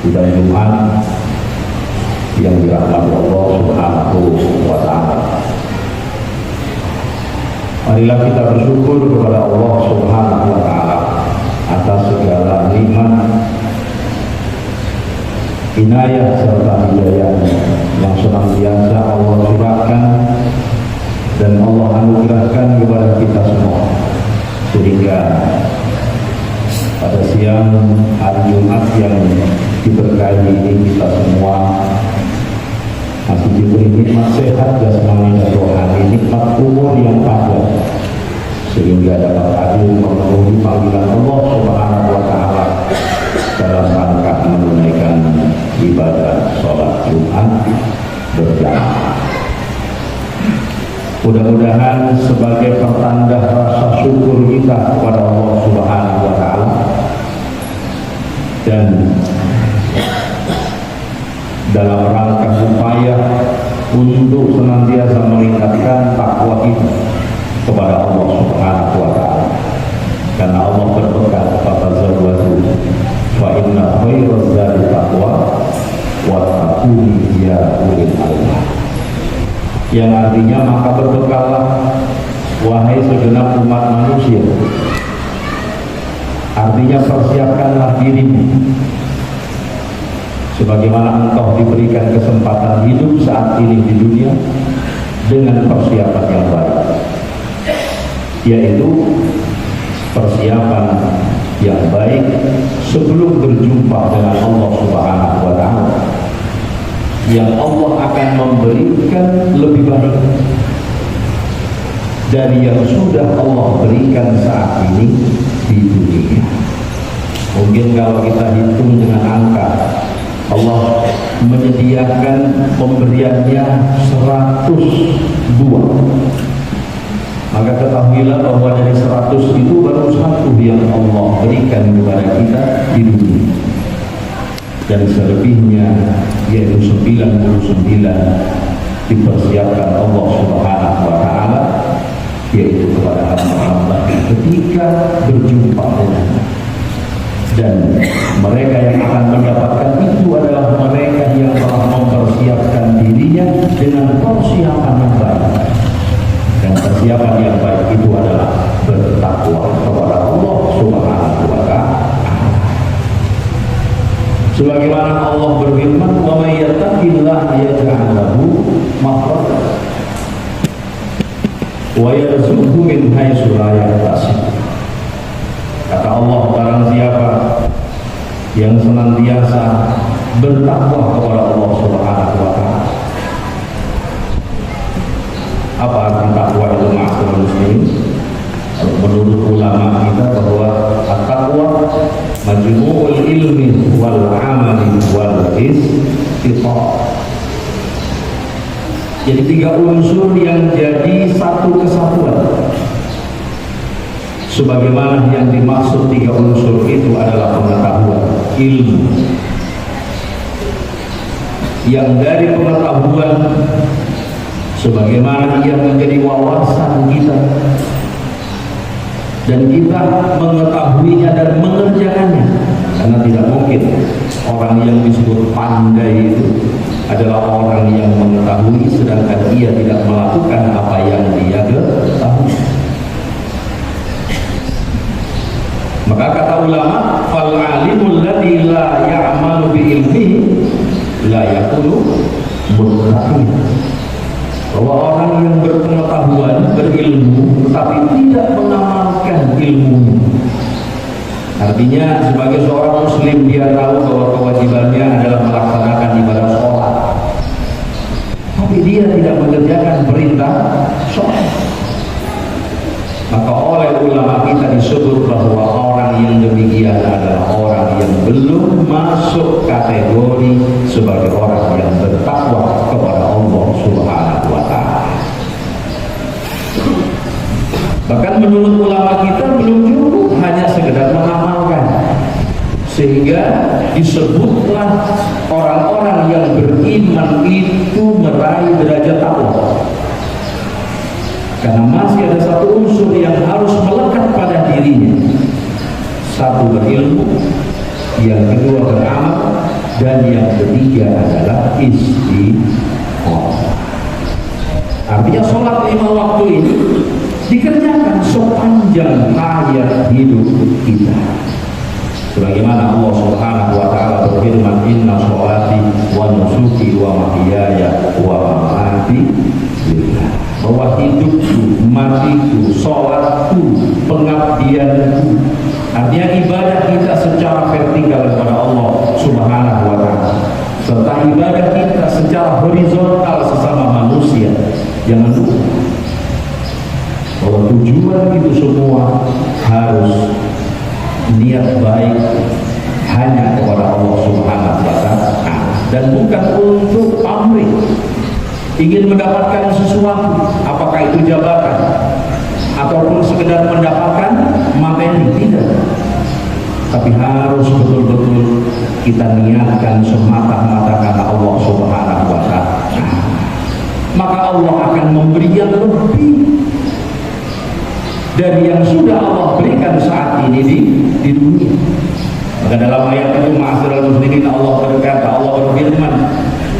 Sidang Jumat yang dirahmati Allah Subhanahu wa Ta'ala. Marilah kita bersyukur kepada Allah Subhanahu wa Ta'ala atas segala nikmat, inayah serta hidayah yang senantiasa Allah curahkan dan Allah anugerahkan kepada kita semua, sehingga pada siang hari Jumat yang diberkahi ini kita semua masih diberi nikmat sehat jasmani dan rohani, nikmat umur yang panjang, sehingga dapat hadir memenuhi panggilan Allah Subhanahu wa Ta'ala dalam rangka menunaikan ibadah sholat Jumat berjamaah. Mudah-mudahan sebagai pertanda rasa syukur kita kepada Allah Subhanahu wa Ta'ala dan dalam rangka upaya untuk senantiasa meningkatkan takwa kita kepada Allah Subhanahu wa Ta'ala, karena Allah berpegang fatazawwadu fa inna khairaz zadi taqwa wattaquni ya ulil albab, yang artinya maka berbekallah wahai segenap umat manusia, artinya persiapkanlah dirimu sebagaimana engkau diberikan kesempatan hidup saat ini di dunia dengan persiapan yang baik, yaitu persiapan yang baik sebelum berjumpa dengan Allah Subhanahu wa Ta'ala, yang Allah akan memberikan lebih baik dari yang sudah Allah berikan saat ini di dunia. Mungkin kalau kita hitung dengan angka, Allah menyediakan pemberiannya 100 buah, maka ketahuilah bahwa dari 100 itu baru 1 yang Allah berikan kepada kita di dunia, dan selebihnya yaitu 99 dipersiapkan Allah Subhanahu wa Ta'ala, yaitu kepada hamba-hamba ketika berjumpa dengannya. Dan mereka yang akan mendapatkan itu adalah mereka yang telah mempersiapkan dirinya dengan persiapan yang baik, dan persiapan yang baik itu adalah bertakwa kepada Allah Subhanahu wa Ta'ala. Sebagaimana Allah berfirman, wa may yattaqillaha yaj'al lahu makhraja wa yarzuqhu min haitsu la yahtasib. Kata Allah, barang siapa yang senantiasa bertakwa kepada Allah Subhanahu wa Ta'ala. Apa arti takwa itu, ma'asyiral muslimin? Menurut ulama kita bahwa at-taqwa majmu'ul ilmi wal amali wal istiqamah. Jadi 3 unsur yang jadi satu kesatuan. Sebagaimana yang dimaksud 3 unsur itu adalah pengetahuan, ilmu, yang dari pengetahuan sebagaimana ia menjadi wawasan kita dan kita mengetahuinya dan mengerjakannya, karena tidak mungkin orang yang disebut pandai itu adalah orang yang mengetahui sedangkan ia tidak melakukan apa yang dia ketahui. Maka kata ulama, fal alimul ladzi la ya'malu bi ilmihi la yakunu muttaqin. Bahwa orang yang berpengetahuan, berilmu tetapi tidak mengamalkan ilmunya, artinya sebagai seorang muslim dia tahu bahwa kewajibannya adalah melaksanakan ibadah sholat, tapi dia tidak mengerjakan perintah sholat, maka oleh ulama kita disebut bahwa orang yang demikian adalah orang yang belum masuk kategori sebagai orang yang bertakwa kepada Allah Subhanahu wa Ta'ala. Bahkan menurut ulama kita belum cukup hanya sekedar mengamalkan, sehingga disebutlah orang-orang yang beriman itu meraih derajat takwa. Karena masih ada satu unsur yang harus melekat pada dirinya. Satu berilmu, yang kedua beramal, dan yang ketiga adalah istiqomah. Artinya sholat 5 waktu ini dikerjakan sepanjang hayat hidup kita. Sebagaimana Allah Subhanahu wa taala berfirman, "Inna sholati wa nusuki wa mahyaya wa mamati lillah." Bahwa hidupku, matiku, sholatku, pengabdianku, artinya ibadah kita secara vertikal kepada Allah Subhanahu wa taala, serta ibadah kita secara horizontal sesama manusia. Jangan lupa bahwa tujuan itu semua harus niat baik hanya kepada Allah Subhanahu wa taala dan bukan untuk pamrih, ingin mendapatkan sesuatu, apakah itu jabatan ataupun sekedar mendapatkan materi, tidak. Tapi harus betul-betul kita niatkan semata-mata karena Allah Subhanahu wa taala. Maka Allah akan memberi yang lebih dari yang sudah Allah berikan saat ini di dunia. Maka dalam ayat itu, ma'asyiral muslimin, Allah berkata, Allah berfirman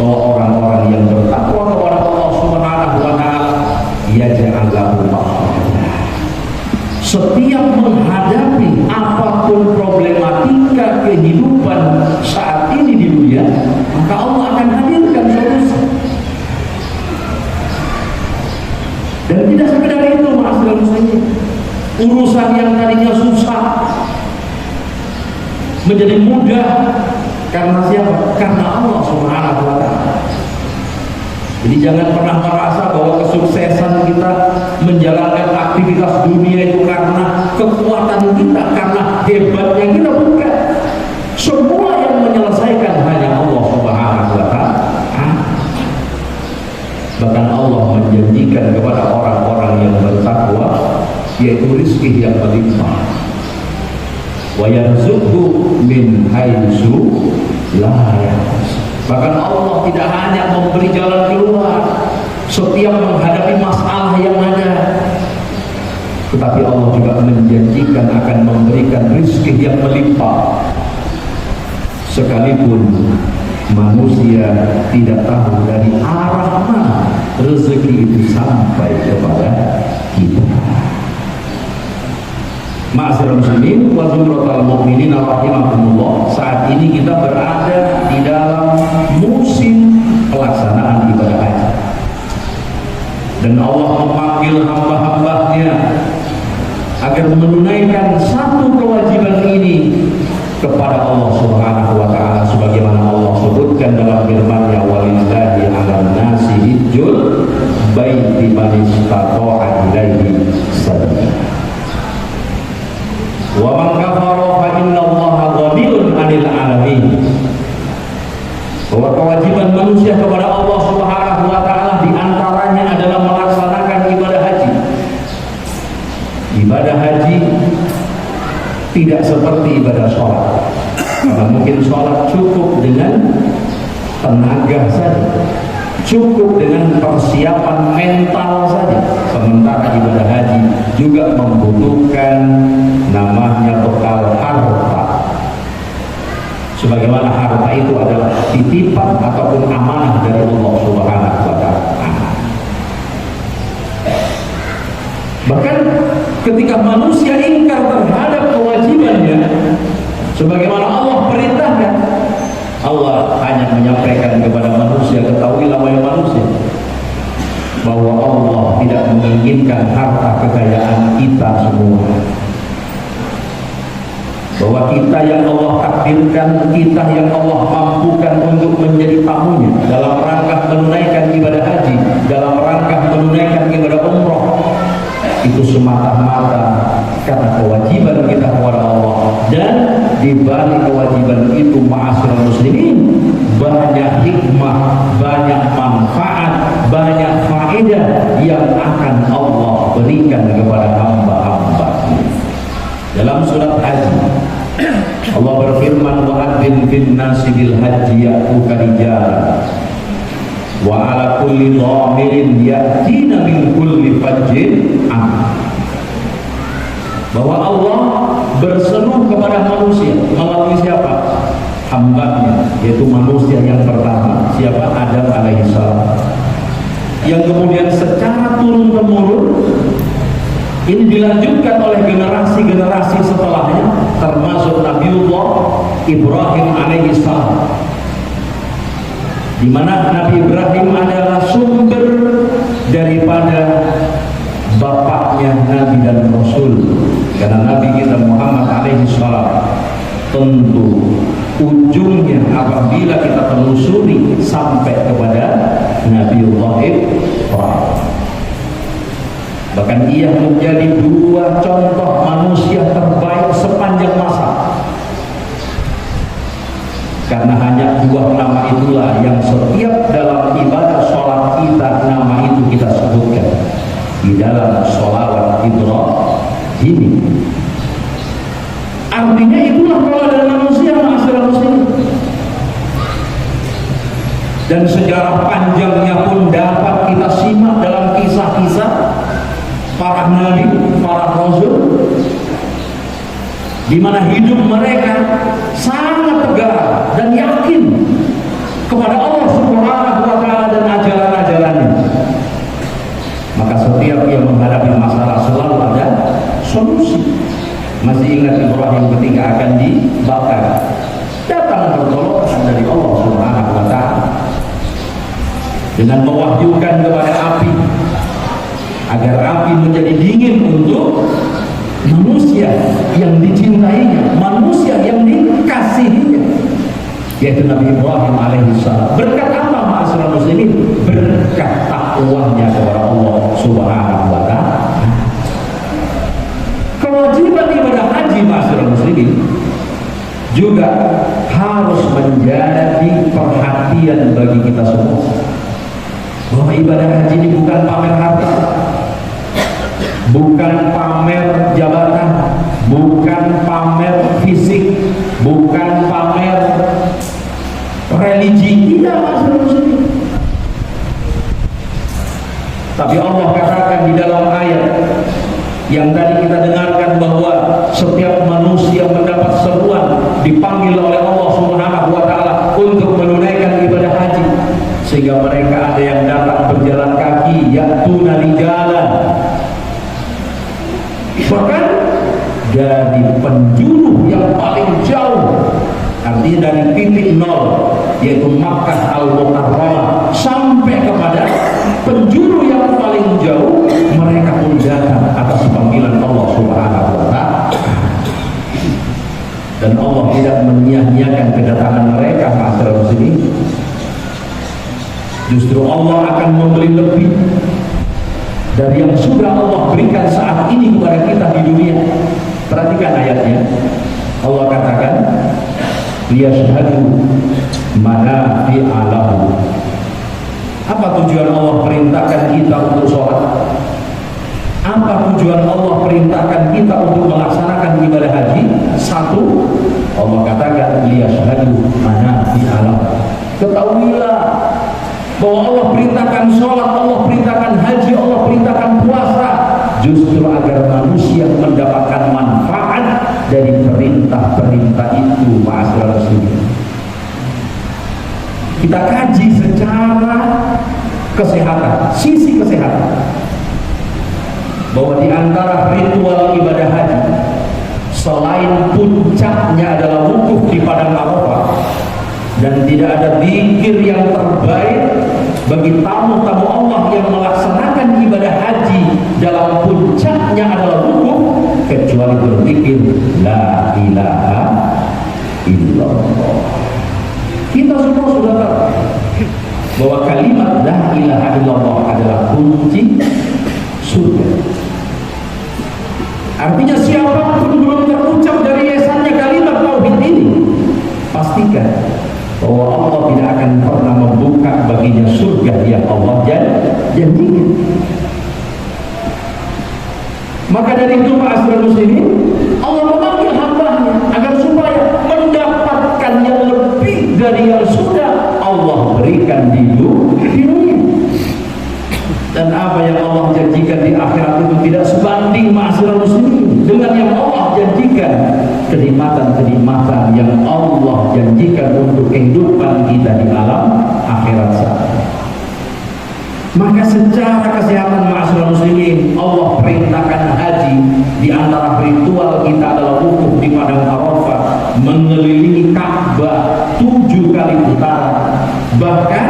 bahwa orang-orang yang bertakwa kepada Allah Subhanahu wa taala, yaj'al lahu makhraja. Setiap menghadapi apapun problematika kehidupan saat ini di dunia, maka Allah akan hadirkan solusi. Dan tidak sekedar itu, ma'asyiral muslimin, urusan yang tadinya susah menjadi mudah karena siapa? Karena Allah Subhanahu wa taala. Jadi jangan pernah merasa bahwa kesuksesan kita menjalankan aktivitas dunia itu karena kekuatan kita, karena hebatnya kita, bukan. Semua yang menyelesaikan hanya Allah Subhanahu wa taala. Bahkan Allah menjanjikan kepada orang-orang yang bertakwa yaitu rizki yang berlimpah. Wa yarzuqhu min haitsu la yahtasib. Bahkan Allah tidak hanya memberi jalan keluar setiap menghadapi masalah yang ada, tetapi Allah juga menjanjikan akan memberikan rizki yang melimpah, sekalipun manusia tidak tahu dari arah mana rezeki itu sampai kepada kita. Ma'asyiral muslimin wa zumratal mu'minin rahimakumullah, saat ini kita berada di dalam musim pelaksanaan ibadah haji, dan Allah memanggil hamba-hambanya agar menunaikan satu kewajiban ini kepada Allah Subhanahu wa taala, sebagaimana Allah sebutkan dalam firman-Nya, walillahi 'alan nasi hijjul baiti man istata'a ilaihi sabila wa man kafara fa innallaha ghaniyyun 'anil 'alamin. Bahwa kewajiban manusia kepada Allah Subhanahu wa taala diantaranya adalah melaksanakan ibadah haji. Ibadah haji tidak seperti ibadah sholat, karena mungkin sholat cukup dengan tenaga saja, cukup dengan persiapan mental saja, sementara ibadah haji juga membutuhkan namanya bekal harta. Sebagaimana harta itu adalah titipan ataupun amanah dari Allah Subhanahu wa taala. Bahkan ketika manusia ingkar terhadap kewajibannya, sebagaimana Allah perintahkan, Allah hanya menyampaikan kepada manusia, ketahuilah wahai manusia, bahwa Allah tidak menginginkan harta kekayaan kita semua, bahwa kita yang Allah takdirkan, kita yang Allah mampukan untuk menjadi tamunya dalam rangka menunaikan ibadah haji, dalam rangka menunaikan ibadah umroh, itu semata-mata karena kewajiban kita kepada Allah. Dan di balik kewajiban itu, ma'asyiral muslimin, banyak hikmah, banyak manfaat, banyak faedah yang akan Allah berikan kepada hamba-hamba. Dalam surat Haji Allah berfirman, wa'adzin fin nasi bil haji ya'tuka rijalan wa ala kulli dhamirin ya'tina min kulli fajjin amik. Bahwa Allah berseru kepada manusia melalui siapa? hambanya, yaitu manusia yang pertama, siapa? Adam alaihissalam, yang kemudian secara turun-temurun ini dilanjutkan oleh generasi-generasi setelahnya, termasuk Nabiullah Ibrahim alaihissalam, di mana Nabi Ibrahim adalah sumber daripada bapaknya Nabi dan Rasul. Karena Nabi kita Muhammad alaihissalam tentu ujungnya apabila kita telusuri sampai kepada Nabiullah Ibrahim. Bahkan ia menjadi dua contoh manusia terbaik sepanjang masa. Karena hanya dua nama itulah yang setiap dalam ibadah sholat kita, nama itu kita sebutkan di dalam sholawat Ibrahim. Artinya itulah kalau ada manusia masyarakat muslim. Dan sejarah panjangnya pun dapat kita simak dalam kisah-kisah para nabi, para rasul, di mana hidup mereka sangat tegar dan yakin kepada Allah Subhanahu wa taala dan ajaran-ajarannya. Maka setiap yang menghadapi masalah selalu ada solusi. Masih ingat Ibrahim ketika akan dibakar, datang pertolongan dari Allah Subhanahu wa taala dengan mewahyukan kepada api agar api menjadi dingin untuk manusia yang dicintainya, manusia yang dikasihinya, yaitu Nabi Ibrahim alaihissalam. Berkat apa ma'asyiral muslimin? Berkat takwanya kepada Allah Subhanahu wa taala. Kewajiban ibadah haji ma'asyiral muslimin juga harus menjadi perhatian bagi kita semua, bahwa ibadah haji ini bukan pamer harta, bukan pamer jabatan, bukan pamer fisik, bukan pamer religi, tidak ma'asyiral muslimin. Tapi Allah katakan di dalam ayat yang tadi kita dengarkan bahwa setiap manusia mendapat seruan, dipanggil oleh Allah Subhanahu wa taala untuk menunaikan ibadah haji, sehingga mereka ada yang datang berjalan kaki, ya'tuna rijalan, bahkan dari penjuru yang paling jauh, artinya dari titik nol yaitu Makkah Al-Mukarramah sampai kepada penjuru yang paling jauh, mereka pun datang atas panggilan Allah Subhanahu wa taala. Dan Allah tidak menyia-nyiakan kedatangan mereka ma'asyiral muslimin. Justru Allah akan memberi lebih dari yang sudah Allah berikan saat ini kepada kita di dunia. Perhatikan ayatnya. Allah katakan, liyashhadu manafi'a lahum. Apa tujuan Allah perintahkan kita untuk sholat? Apa tujuan Allah perintahkan kita untuk melaksanakan ibadah haji? Satu, Allah katakan liyashhadu manafi'a lahum. Ketahuilah bahwa Allah perintahkan sholat, Allah perintahkan haji, Allah perintahkan puasa, justru agar manusia mendapatkan manfaat dari perintah-perintah itu ma'asyiral muslimin. Kita kaji secara kesehatan, sisi kesehatan, bahwa di antara ritual ibadah haji, selain puncaknya adalah wukuf di padang Arafah, dan tidak ada zikir yang terbaik bagi tamu-tamu Allah yang melaksanakan ibadah haji dalam puncaknya adalah wukuf, kecuali berzikir la ilaha illallah. Kita semua sudah tahu bahwa kalimat la ilaha illallah adalah kunci surga. Artinya siapapun belum terucap dari lisannya kalimat tauhid ini, pastikan bahwa Allah tidak akan pernah membuka baginya surga yang Allah janjikan. Maka dari itu ma'asyiral muslimin, Allah memanggil hambanya agar supaya mendapatkan yang lebih dari yang sudah Allah berikan di dunia. Dan apa yang Allah janjikan di akhirat itu tidak sebanding ma'asyiral muslimin dengan yang Allah janjikan. Kenikmatan-kenikmatan yang Allah janjikan berikan untuk kehidupan kita di alam akhirat sana. Maka secara kesehatan ma'asyiral muslimin, Allah perintahkan haji. Di antara ritual kita adalah wukuf di padang Arafah, mengelilingi Ka'bah 7 kali putaran. Bahkan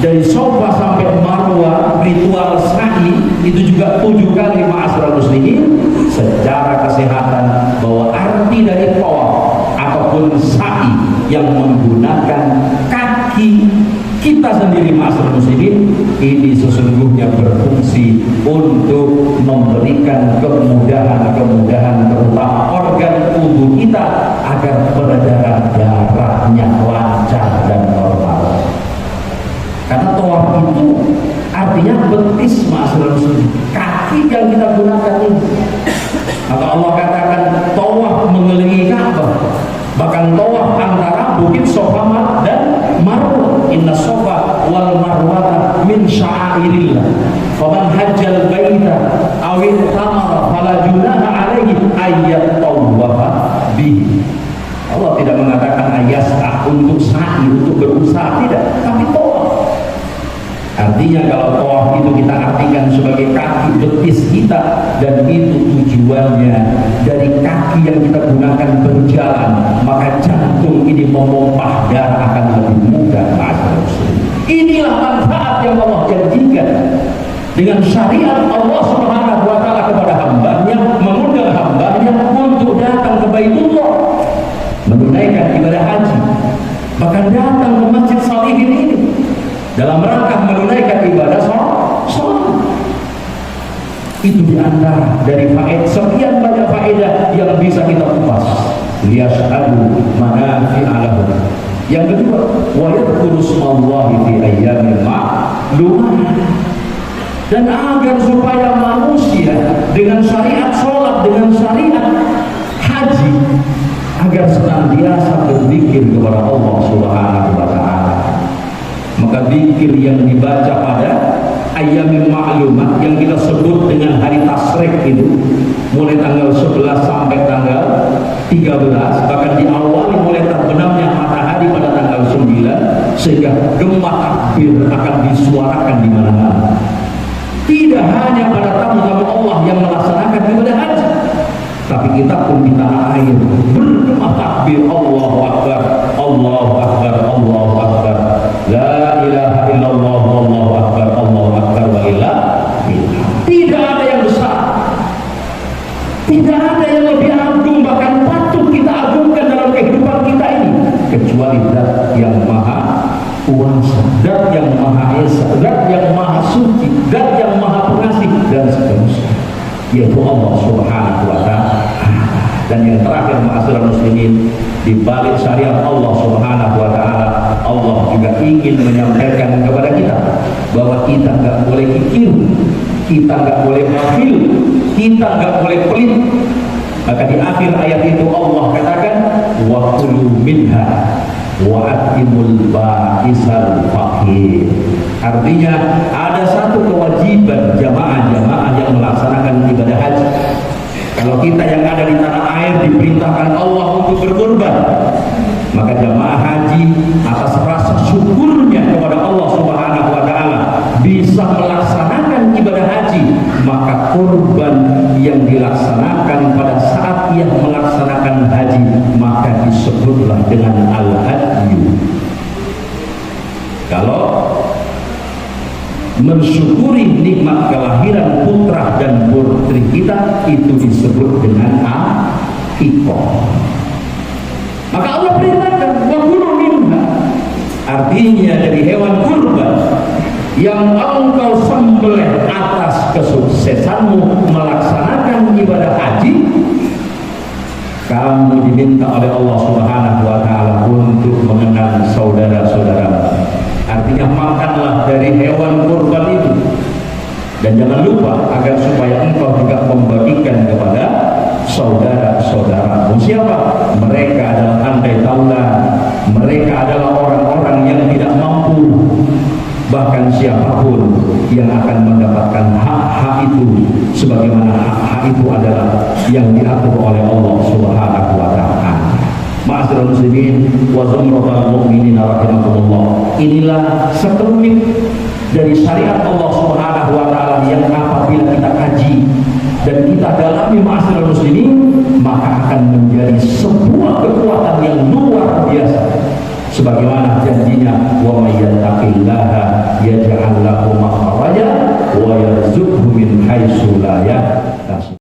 dari Safa sampai Marwah, ritual sa'i itu juga 7 kali ma'asyiral muslimin. Secara kesehatan, bahwa arti dari tawaf ataupun sa'i yang menggunakan kaki kita sendiri ma'asyiral muslimin, ini sesungguhnya berfungsi untuk memberikan kemudahan terutama organ tubuh kita agar peredaran darahnya lancar dan normal. Karena tawaf itu artinya betis ma'asyiral muslimin, kaki yang kita gunakan ini. Maka Allah katakan tawaf mengelilingi Ka'bah, bahkan tawaf antara bukit Safa dan Marwah. Inna Safa wal Marwah min sya'airillah, faman hajjal baita aw i'tamara fala junaha alaihi ayyat tawwafa bihi. Allah tidak mengatakan ayas'ah untuk sa'i, untuk berusaha, tidak, tapi tawaf. Artinya kalau tawaf itu kita artikan sebagai kaki betis kita, dan itu tujuannya dari kaki yang kita gunakan berjalan, maka jantung ini memompah darah akan lebih mudah. Inilah manfaat yang Allah janjikan dengan syariat Allah Subhanahu wa ta'ala kepada hambanya, mengundang hambanya untuk datang ke Baitullah menunaikan ibadah haji, bahkan datang ke Masjid Shalihin ini dalam rangka menunaikan ibadah sholat. Itu diantara dari faedah, sekian banyak faedah yang bisa kita kupas. Liyashhadu manafi'a lahum. Yang kedua, wa yadhkuru smallahi fi ayyamin ma'lumat. Dan agar supaya manusia dengan syariat sholat, dengan syariat haji, agar senantiasa berzikir kepada Allah Subhanahu wa ta'ala. Maka zikir yang dibaca pada ayyamin ma'lumat yang kita sebut dengan hari tasyrik itu, mulai tanggal 11 sampai tanggal 13, bahkan diawali mulai terbenamnya matahari pada tanggal 9, sehingga gema takbir akan disuarakan di mana-mana. Tidak hanya pada tamu-tamu Allah yang melaksanakan ibadah haji, tapi kita pun di tanah air bergema takbir, Allahu Akbar, Allahu Akbar, Allahu Akbar, la ilaha illallah, Allahu Akbar, Allahu Akbar, wa ilah. Tidak ada yang besar, tidak ada yang lebih agung, bahkan patut kita agungkan dalam kehidupan kita ini, kecuali Zat yang Maha Kuasa, Zat yang Maha Esa, Zat yang Maha Suci, Zat yang Maha Pengasih, dan seterusnya, yaitu Allah Subhanahu wa ta'ala. Dan yang terakhir ma'asyiral muslimin, di balik syariat Allah Subhanahu wa ta'ala, Allah juga ingin menyampaikan kepada kita bahwa kita nggak boleh kikir, kita nggak boleh bakhil, kita nggak boleh pelit. Maka di akhir ayat itu Allah katakan wa kulu minha wa atimul ba'isal faqir. Artinya ada satu kewajiban jamaah-jamaah yang melaksanakan ibadah haji. Kalau kita yang ada di tanah air diperintahkan Allah untuk berkorban, maka jamaah haji atas rasa syukurnya kepada Allah Subhanahu wa ta'ala bisa melaksanakan ibadah haji, maka kurban yang dilaksanakan pada saat ia melaksanakan haji maka disebutlah dengan al-hadyu. Kalau mensyukuri nikmat kelahiran putra dan putri kita, itu disebut dengan aqiqah. Maka Allah perintahkan wa kulu minha, artinya dari hewan kurban yang engkau sembelih atas kesuksesanmu melaksanakan ibadah haji, kamu diminta oleh Allah Subhanahu wa ta'ala untuk mengenal saudara-saudara. Artinya makanlah dari hewan kurban itu, dan jangan lupa agar supaya engkau juga membagikan kepada saudara-saudaramu. Siapa? Mereka adalah andai taulah, mereka adalah orang-orang yang tidak mampu, bahkan siapapun yang akan mendapatkan hak-hak itu, sebagaimana hak-hak itu adalah yang diatur oleh Allah Subhanahu wa ta'ala. Ma'asyiral muslimin wa zumratal mu'minin rahimakumullah. Inilah sekelumit dari syariat Allah Subhanahu wa taala yang apabila kita kaji dan kita dalami ma'asyiral muslimin, maka akan menjadi sebuah kekuatan yang luar biasa. Sebagaimana janjinya, wa may yattaqillaha yaj'al lahu makhraja wa yarzuqhu min haitsu la yahtasib.